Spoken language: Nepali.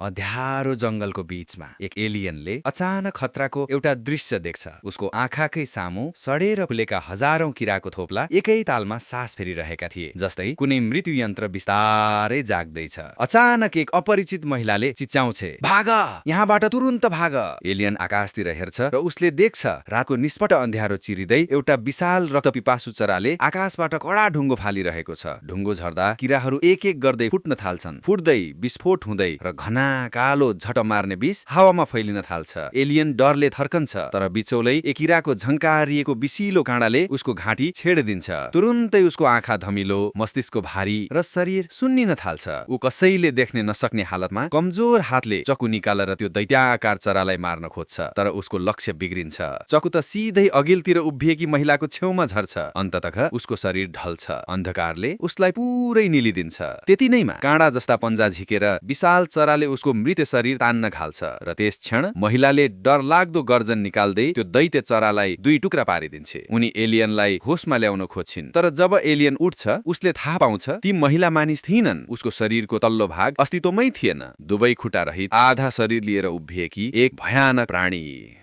अँध्यारो जंगलको बीचमा एक एलियनले अचानक खतराको एउटा दृश्य देख्छ। उसको आँखाकै सामु सडेर फुलेका हजारौं किराको थोप्ला एकै तालमा सास फेरिरहेका थिए, जस्तै कुनै मृत्यु यन्त्र बिस्तारै जाग्दैछ। अचानक एक अपरिचित महिलाले चिच्याउँछे, भाग, यहाँबाट तुरुन्त भाग। एलियन आकाशतिर हेर्छ र उसले देख्छ रातको निष्पट अँध्यारो चिरिँदै एउटा विशाल रक्तपिपासु चराले आकाशबाट कडा ढुङ्गो फालिरहेको छ। ढुङ्गो झर्दा किराहरू एक एक गर्दै फुट्न थाल्छन्, फुट्दै विस्फोट हुँदै र घना कालो झट मार्ने विष हावामा फैलिन थाल्छ। एलियन डरले थर्कन्छ, तर बिचौलै एक किराको झङ्कारिएको विसिलो काँडाले उसको घाँटी छेडिदिन्छ। तुरुन्तै उसको आँखा धमिलो, मस्तिष्क भारी र शरीर सुन्निन थाल्छ। ऊ कसैले देख्ने नसक्ने हालतमा कमजोर हातले चकु निकालेर त्यो दैत्याकार चरालाई मार्न खोज्छ, तर उसको लक्ष्य बिग्रिन्छ। चकु त सिधै अघिल्तिर उभिएकी महिलाको छेउमा झर्छ। अन्ततः उसको शरीर ढल्छ, अन्धकारले उसलाई पुरै निलिदिन्छ। त्यति नैमा काँडा जस्ता पन्जा झिकेर विशाल चराले उसको मृत शरीर तान्न घाल्छ र त्यस क्षण महिलाले डरलाग्दो गर्जन निकाल्दै त्यो दैत्य चरालाई दुई टुक्रा पारिदिन्छे। उनी एलियनलाई होसमा ल्याउन खोज्छिन्, तर जब एलियन उठ्छ उसले थाहा पाउँछ ती महिला मानिस थिएनन्। उसको शरीरको तल्लो भाग अस्तित्वमै थिएन, दुवै खुट्टा रहित आधा शरीर लिएर उभिएकी एक भयानक प्राणी।